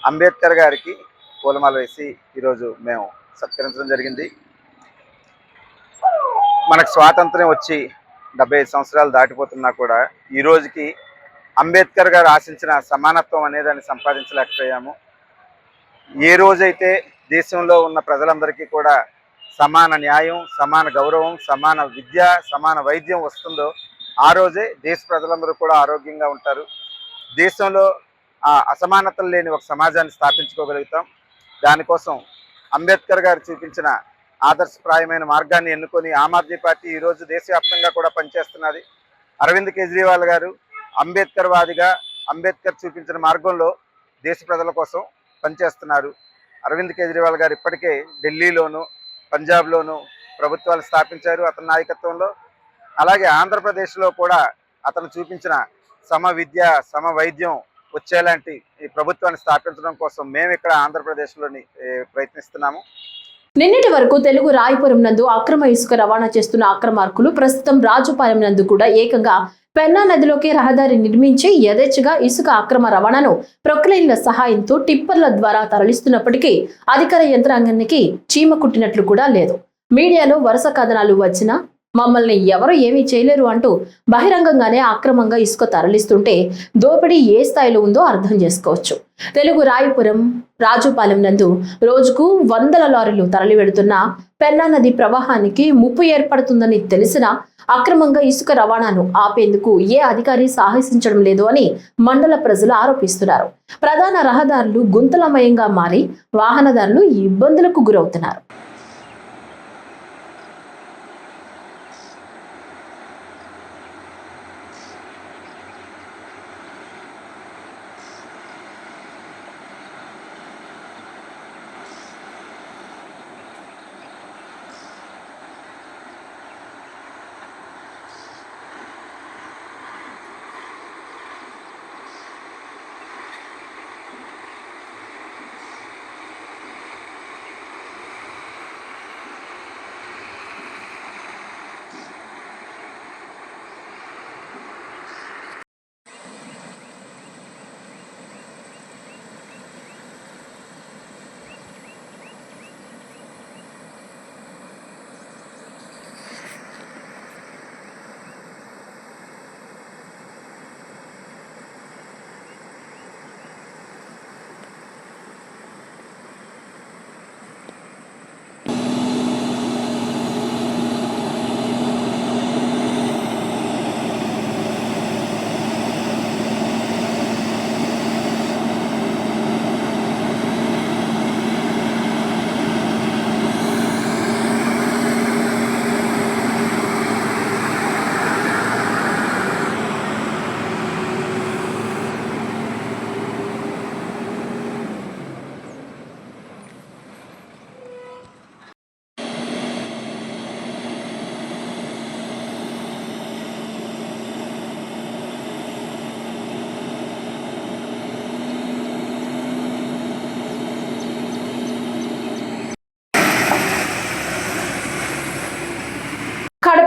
S10: అంబేద్కర్ గారికి పూలమాల వేసి ఈరోజు మేము సత్కరించడం జరిగింది. మనకు స్వాతంత్ర్యం వచ్చి 75 సంవత్సరాలు దాటిపోతున్నా కూడా ఈ రోజుకి అంబేద్కర్ గారు ఆశించిన సమానత్వం అనేదాన్ని సంపాదించలేకపోయాము. ఏ రోజైతే దేశంలో ఉన్న ప్రజలందరికీ కూడా సమాన న్యాయం, సమాన గౌరవం, సమాన విద్య, సమాన వైద్యం వస్తుందో ఆ రోజే దేశ ప్రజలందరూ కూడా ఆరోగ్యంగా ఉంటారు. దేశంలో అసమానతలు లేని ఒక సమాజాన్ని స్థాపించుకోగలుగుతాం. దానికోసం అంబేద్కర్ గారు చూపించిన ఆదర్శప్రాయమైన మార్గాన్ని ఎన్నుకొని ఆమ్ ఆద్మీ పార్టీ ఈరోజు దేశవ్యాప్తంగా కూడా పనిచేస్తున్నది. అరవింద్ కేజ్రీవాల్ గారు అంబేద్కర్ వాదిగా అంబేద్కర్ చూపించిన మార్గంలో దేశ ప్రజల కోసం పనిచేస్తున్నారు. అరవింద్ కేజ్రీవాల్ గారు ఇప్పటికే ఢిల్లీలోను, పంజాబ్లోను ప్రభుత్వాలు స్థాపించారు అతని నాయకత్వంలో. అలాగే ఆంధ్రప్రదేశ్లో కూడా అతను చూపించిన సమ విద్య, సమ వైద్యం వచ్చేలాంటి ఈ ప్రభుత్వాన్ని స్థాపించడం కోసం మేము ఇక్కడ ఆంధ్రప్రదేశ్లోని ప్రయత్నిస్తున్నాము.
S1: నిన్నటి వరకు తెలుగు రాయపురం నందు అక్రమ ఇసుక రవాణా చేస్తున్న అక్రమార్కులు ప్రస్తుతం రాజుపాలెం నందు కూడా ఏకంగా పెన్నా నదిలోకి రహదారి నిర్మించి యథేచ్ఛగా ఇసుక అక్రమ రవాణాను ప్రొక్లైన్ల సహాయంతో టిప్పర్ల ద్వారా తరలిస్తున్నప్పటికీ అధికార యంత్రాంగానికి చీమ కుట్టినట్లు కూడా లేదు. మీడియాలో వరుస కథనాలు వచ్చినా మమ్మల్ని ఎవరు ఏమీ చేయలేరు అంటూ బహిరంగంగానే అక్రమంగా ఇసుక తరలిస్తుంటే దోపిడీ ఏ స్థాయిలో ఉందో అర్థం చేసుకోవచ్చు. తెలుగు రాయపురం, రాజుపాలెం నందు రోజుకు 100 లారీలు తరలి వెడుతున్న పెన్నా నది ప్రవాహానికి ముప్పు ఏర్పడుతుందని తెలిసినా అక్రమంగా ఇసుక రవాణాను ఆపేందుకు ఏ అధికారి సాహసించడం లేదు అని మండల ప్రజలు ఆరోపిస్తున్నారు. ప్రధాన రహదారులు గుంతలమయంగా మారి వాహనదారులు ఇబ్బందులకు గురవుతున్నారు.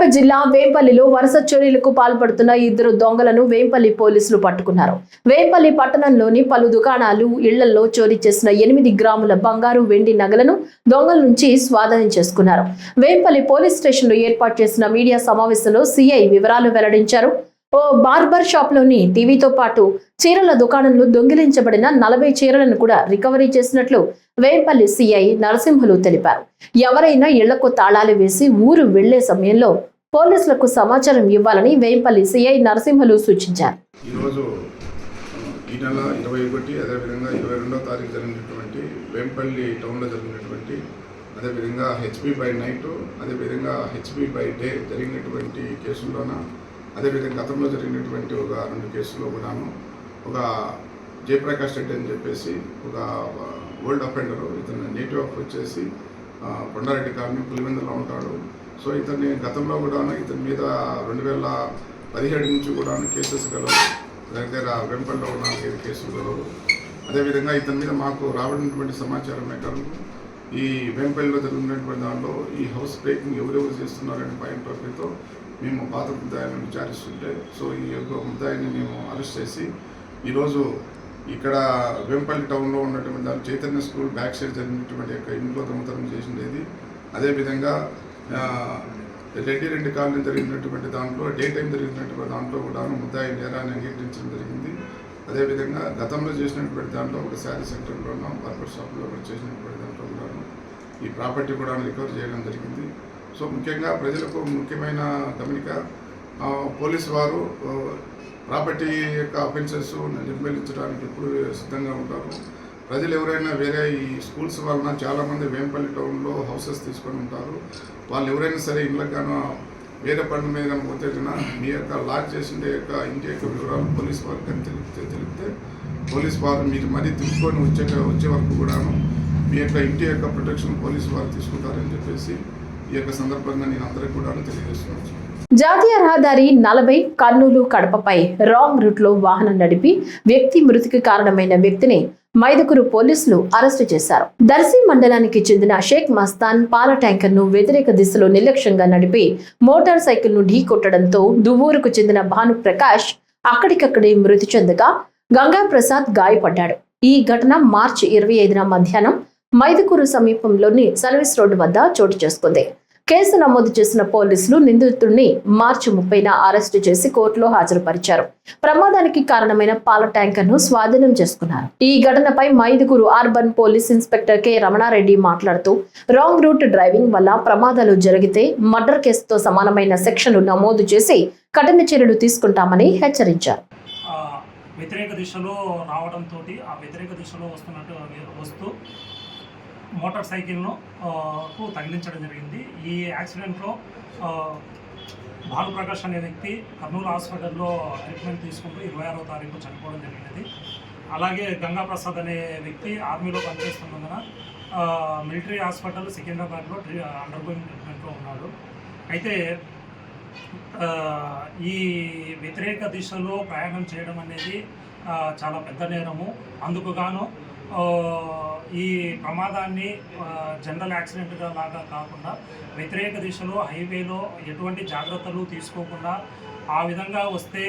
S1: కడప జిల్లా వేంపల్లిలో వరుస చోరీలకు పాల్పడుతున్న ఇద్దరు దొంగలను వేంపల్లి పోలీసులు పట్టుకున్నారు. వేంపల్లి పట్టణంలోని పలు దుకాణాలు, ఇళ్లలో చోరీ చేసిన 8 గ్రాముల బంగారు, వెండి నగలను దొంగల నుంచి స్వాధీనం చేసుకున్నారు. వేంపల్లి పోలీస్ స్టేషన్లో ఏర్పాటు చేసిన మీడియా సమావేశంలో సిఐ వివరాలు వెల్లడించారు. ఓ బార్బర్ షాప్ లోని టీవీతో పాటు చీరల దుకాణంలో దొంగిలించబడిన 40 చీరలను కూడా రికవరీ చేసినట్లు వేంపల్లి సిఐ నరసింహులు తెలిపారు. ఎవరైనా ఇళ్లకు తాళాలు వేసి ఊరు వెళ్లే సమయంలో పోలీసులకు సమాచారం ఇవ్వాలని వేంపల్లి సిఐ నరసింహులు సూచించారు.
S8: ఈరోజు ఈ నెల 21 అదేవిధంగా 22వ తారీఖు జరిగినటువంటి వేంపల్లి టౌన్లో జరిగినటువంటి అదేవిధంగా హెచ్పి బై నైట్ అదేవిధంగా హెచ్పి బై డే జరిగినటువంటి కేసుల్లోన అదేవిధంగా గతంలో జరిగినటువంటి ఒక 2 కేసుల్లో కూడాను ఒక జయప్రకాష్ రెడ్డి అని చెప్పేసి ఒక ఓల్డ్ అఫెండరు, ఇతను నేటివ్ ఆఫ్ వచ్చేసి కొండారెడ్డి కాలనీ పులివెందులో ఉంటాడు. సో ఇతన్ని గతంలో కూడాను ఇతని మీద 2017 నుంచి కూడాను కేసెస్ గలవు, దగ్గర వెంపల్లో 4 కేసులు గలవు. అదేవిధంగా ఇతని మీద మాకు రావడినటువంటి సమాచారం మేరకు ఈ వెంపల్లిలో జరిగినటువంటి దాంట్లో ఈ హౌస్ బ్రేకింగ్ ఎవరెవరు చేస్తున్నారనే పాయింట్ ఆఫ్ వ్యూతో మేము పాత ముద్దాయిని విచారిస్తుంటే సో ఈ యొక్క ముద్దాయిని మేము అరెస్ట్ చేసి ఈరోజు ఇక్కడ వేంపల్లి టౌన్లో ఉన్నటువంటి దాని చైతన్య స్కూల్ బ్యాక్ సైడ్ జరిగినటువంటి యొక్క ఇంట్లో దొంగతనం చేసినది. అదేవిధంగా రెడ్డి కాలనీ జరిగినటువంటి దాంట్లో డే టైం జరిగినటువంటి దాంట్లో కూడా ముద్దాయి నేరాన్ని అంగీకరించడం జరిగింది. అదేవిధంగా గతంలో చేసినటువంటి దాంట్లో ఒక శారీ సెంటర్లోనూ బార్బర్ షాప్లో కూడా చేసినటువంటి దాంట్లో కూడా ఈ ప్రాపర్టీ కూడా రికవర్ చేయడం జరిగింది. సో ముఖ్యంగా ప్రజలకు ముఖ్యమైన గమనిక, పోలీసు వారు ప్రాపర్టీ యొక్క అఫెన్సెస్ నిర్మూలించడానికి ఎప్పుడు సిద్ధంగా ఉంటారు. ప్రజలు ఎవరైనా వేరే ఈ స్కూల్స్ వలన చాలామంది వేంపల్లి టౌన్లో హౌసెస్ తీసుకొని ఉంటారు. వాళ్ళు ఎవరైనా సరే ఇళ్ళకి కానీ వేరే పనుల మీద కానీ పోతే కన్నా మీ యొక్క లాక్ చేసిన యొక్క ఇంటి యొక్క వివరాలు పోలీసు వారికి కానీ తెలిపితే పోలీసు వారు మీరు మరీ తిప్పుకొని వచ్చే వరకు కూడాను మీ యొక్క ఇంటి యొక్క ప్రొటెక్షన్ పోలీసు వారు తీసుకుంటారని చెప్పేసి ఈ యొక్క సందర్భంగా నేను అందరికీ కూడా తెలియజేస్తున్నాను.
S1: జాతీయ రహదారి 40 కర్నూలు కడపపై రాంగ్ రూట్ లో వాహనం నడిపి వ్యక్తి మృతికి కారణమైన వ్యక్తిని మైదుకూరు పోలీసులు అరెస్టు చేశారు. దర్శి మండలానికి చెందిన షేక్ మస్తాన్ పాల ట్యాంకర్ ను వ్యతిరేక దిశలో నిర్లక్ష్యంగా నడిపి మోటార్ సైకిల్ ను ఢీకొట్టడంతో దువ్వూరుకు చెందిన భాను ప్రకాష్ అక్కడికక్కడే మృతి చెందగా గంగా ప్రసాద్ గాయపడ్డాడు. ఈ ఘటన మార్చి 25న మధ్యాహ్నం మైదుకూరు సమీపంలోని సర్వీస్ రోడ్డు వద్ద చోటు చేసుకుంది. కేసు నమోదు చేసిన పోలీసులు నిందితుడిని మార్చి 30న అరెస్టు చేసి కోర్టులో హాజరుపరిచారు. ప్రమాదానికి కారణమైన పాల ట్యాంకర్ ను స్వాధీనం చేసుకున్నారు. ఈ ఘటనపై Mydukur urban police inspector K Ramana Reddy మాట్లాడుతూ రాంగ్ రూట్ డ్రైవింగ్ వల్ల ప్రమాదాలు జరిగితే మర్డర్ కేసుతో సమానమైన సెక్షన్లు నమోదు చేసి కఠిన చర్యలు తీసుకుంటామని హెచ్చరించారు.
S11: వ్యతిరేక దిశలో రావడంతో ఆ వ్యతిరేక దిశలో వస్తూ మోటార్ సైకిల్ను తగిలించడం జరిగింది. ఈ యాక్సిడెంట్లో భానుప్రకాష్ అనే వ్యక్తి కర్నూలు హాస్పిటల్లో ట్రీట్మెంట్ తీసుకుంటూ 26వ తారీఖు చనిపోవడం జరిగినది. అలాగే గంగా ప్రసాద్ అనే వ్యక్తి ఆర్మీలో పనిచేస్తున్నందున మిలిటరీ హాస్పిటల్ సికింద్రాబాద్లో అండర్గోయింగ్ ట్రీట్మెంట్లో ఉన్నాడు. అయితే ఈ వ్యతిరేక దిశలో ప్రయాణం చేయడం అనేది చాలా పెద్ద నేరము. అందుకు గాను ఈ ప్రమాదాన్ని జనరల్ యాక్సిడెంట్గా లాగా కాకుండా వ్యతిరేక దిశలో హైవేలో ఎటువంటి జాగ్రత్తలు తీసుకోకుండా ఆ విధంగా వస్తే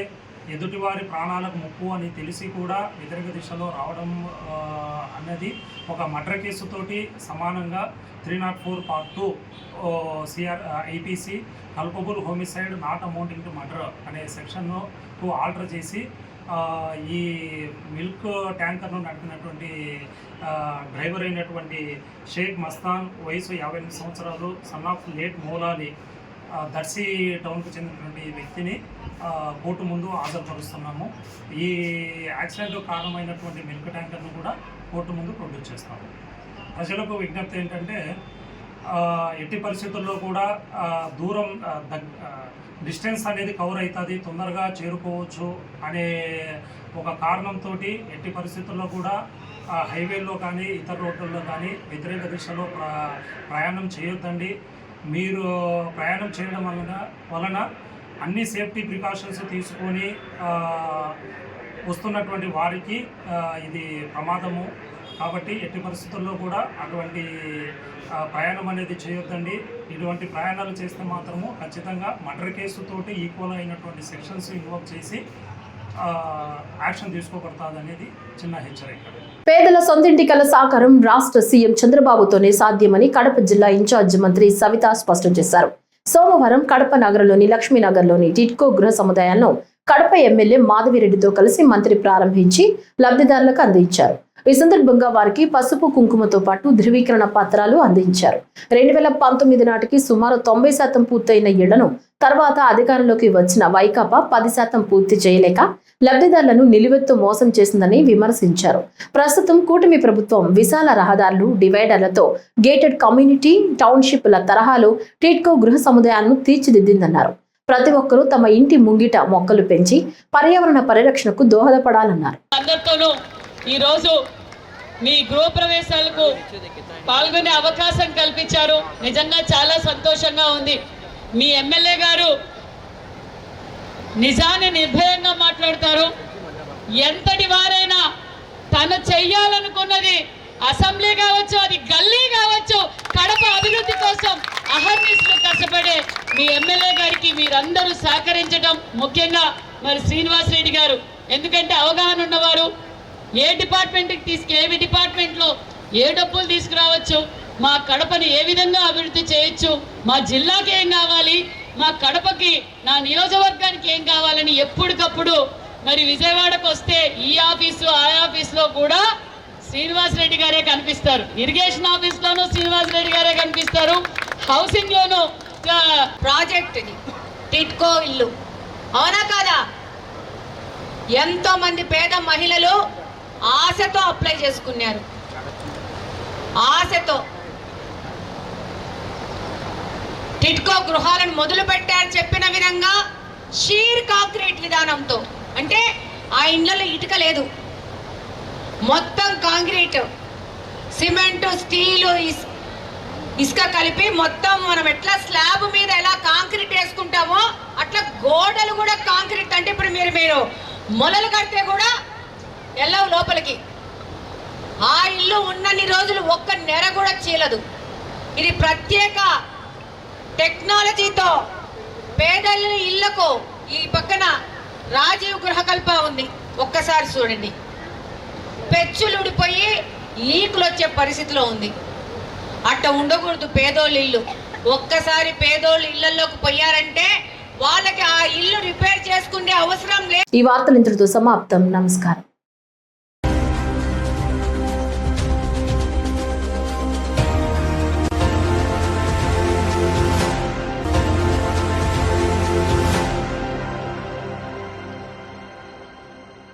S11: ఎదుటివారి ప్రాణాలకు ముప్పు అని తెలిసి కూడా వ్యతిరేక దిశలో రావడం అన్నది ఒక మర్డర్ కేసుతోటి సమానంగా 304 Part 2 IPC culpable homicide not amounting to murder అనే సెక్షన్కు ఆల్టర్ చేసి ఈ మిల్క్ ట్యాంకర్ను నడిపినటువంటి డ్రైవర్ అయినటువంటి షేక్ మస్తాన్ వయసు 58 సంవత్సరాలు, son of late Moulali, Darsi టౌన్కు చెందినటువంటి వ్యక్తిని కోర్టు ముందు హాజరుపరుస్తున్నాము. ఈ యాక్సిడెంట్ కారణమైనటువంటి మిల్క్ ట్యాంకర్ను కూడా కోర్టు ముందు ప్రొడ్యూస్ చేస్తాము. ప్రజలకు విజ్ఞప్తి ఏంటంటే ఎట్టి పరిస్థితుల్లో కూడా దూరం డిస్టెన్స్ అనేది కవర్ అవుతుంది, తొందరగా చేరుకోవచ్చు అనే ఒక కారణంతో ఎట్టి పరిస్థితుల్లో కూడా హైవేల్లో కానీ ఇతర రోడ్లలో కానీ వ్యతిరేక దిశలో ప్రయాణం చేయొద్దండి. మీరు ప్రయాణం చేయడం వలన అన్ని సేఫ్టీ ప్రికాషన్స్ తీసుకొని వస్తున్నటువంటి వారికి ఇది ప్రమాదము. కాబట్టి ఎట్టి పరిస్థితుల్లో కూడా అటువంటి ప్రయాణం అనేది చేయొద్దండి. ఇటువంటి ప్రయాణాలు చేస్తే మాత్రము ఖచ్చితంగా మర్డర్ కేసుతోటి ఈక్వల్ అయినటువంటి సెక్షన్స్ ఇన్వాల్వ్ చేసి యాక్షన్ తీసుకోబడుతుంది అనేది చిన్న హెచ్చరిక.
S1: పేదల సొంతింటికల సాకారం రాష్ట్ర సీఎం చంద్రబాబుతోనే సాధ్యమని కడప జిల్లా ఇన్ఛార్జ్ మంత్రి సవిత స్పష్టం చేశారు. సోమవారం కడప నగరంలోని లక్ష్మీనగర్లోని టిడ్కో గృహ సముదాయాలను కడప ఎమ్మెల్యే మాధవిరెడ్డితో కలిసి మంత్రి ప్రారంభించి లబ్ధిదారులకు అందించారు. ఈ సందర్భంగా వారికి పసుపు కుంకుమతో పాటు ధృవీకరణ పత్రాలు అందించారు. 2019 నాటికి సుమారు 90% పూర్తయిన ఇళ్లను తర్వాత అధికారంలోకి వచ్చిన వైకాపా 10% పూర్తి చేయలేక లబ్ధిదారులను నిలువెత్తు మోసం చేసిందని విమర్శించారు. ప్రస్తుతం కూటమి ప్రభుత్వం విశాల రహదారులు, డివైడర్లతో గేటెడ్ కమ్యూనిటీ టౌన్షిప్ల తరహాలో టిడ్కో గృహ సముదాయాలను తీర్చిదిద్దిందన్నారు. ప్రతి ఒక్కరూ తమ ఇంటి ముంగిట మొక్కలు పెంచి పర్యావరణ పరిరక్షణకు దోహదపడాలన్నారు.
S12: అందరితోనూ ఈరోజు మీ గృహప్రవేశాలకు పాల్గొనే అవకాశం కల్పించారు. నిజంగా చాలా సంతోషంగా ఉంది. మీ ఎమ్మెల్యే గారు నిజాన్ని నిర్భయంగా మాట్లాడతారు. ఎంతటి వారైనా తను చెయ్యాలనుకున్నది అసెంబ్లీ కావచ్చు, అది గల్లీ కావచ్చు, కడప అభివృద్ధి కోసం అహర్నిశలు కష్టపడే మీ ఎమ్మెల్యే గారికి మీరందరూ సహకరించడం, ముఖ్యంగా మరి శ్రీనివాస్ రెడ్డి గారు ఎందుకంటే అవగాహన ఉన్నవారు, ఏ డిపార్ట్మెంట్కి ఏవి డిపార్ట్మెంట్లో ఏ డబ్బులు తీసుకురావచ్చు, మా కడపని ఏ విధంగా అభివృద్ధి చేయొచ్చు, మా జిల్లాకి ఏం కావాలి, మా కడపకి నా నియోజకవర్గానికి ఏం కావాలని ఎప్పటికప్పుడు మరి విజయవాడకు వస్తే ఈ ఆఫీసు ఆ ఆఫీస్లో కూడా శ్రీనివాస్ రెడ్డి గారే కనిపిస్తారు. ఇరిగేషన్ ఆఫీస్లోనూ శ్రీనివాస్ రెడ్డి గారే కనిపిస్తారు. హౌసింగ్లోనూ
S13: ప్రాజెక్ట్ టిడ్కో ఇల్లు అవునా కాదా? ఎంతో మంది పేద మహిళలు ఆశతో అప్లై చేసుకున్నారు. ఆశతో టిడ్కో గృహాలను మొదలు పెట్టారు. చెప్పిన విధంగా షీర్ కాంక్రీట్ విధానంతో, అంటే ఆ ఇండ్లలో ఇటుక లేదు, మొత్తం కాంక్రీట్, సిమెంట్, స్టీలు, ఇసుక కలిపి మొత్తం మనం ఎట్లా స్లాబ్ మీద ఎలా కాంక్రీట్ వేసుకుంటామో అట్లా గోడలు కూడా కాంక్రీట్. అంటే ఇప్పుడు మీరు మొలలు కడితే కూడా వెళ్ళవు లోపలికి. ఆ ఇల్లు ఉన్నన్ని రోజులు ఒక్క నెర కూడా చీలదు. ఇది ప్రత్యేక టెక్నాలజీతో పేదల ఇళ్లకు ఈ పక్కన రాజీవ్ గృహకల్ప ఉంది. ఒక్కసారి చూడండి, పెచ్చులు ఊడిపోయి లీకులు వచ్చే పరిస్థితిలో ఉంది. అట్ట ఉండకూడదు పేదోళ్ళ ఇల్లు. ఒక్కసారి పేదోళ్ళ ఇళ్లలోకి పోయారంటే వాళ్ళకి ఆ ఇల్లు రిపేర్ చేసుకునే అవసరం లేదు.
S1: ఈ వార్తలు ఇంతటితో సమాప్తం. నమస్కారం.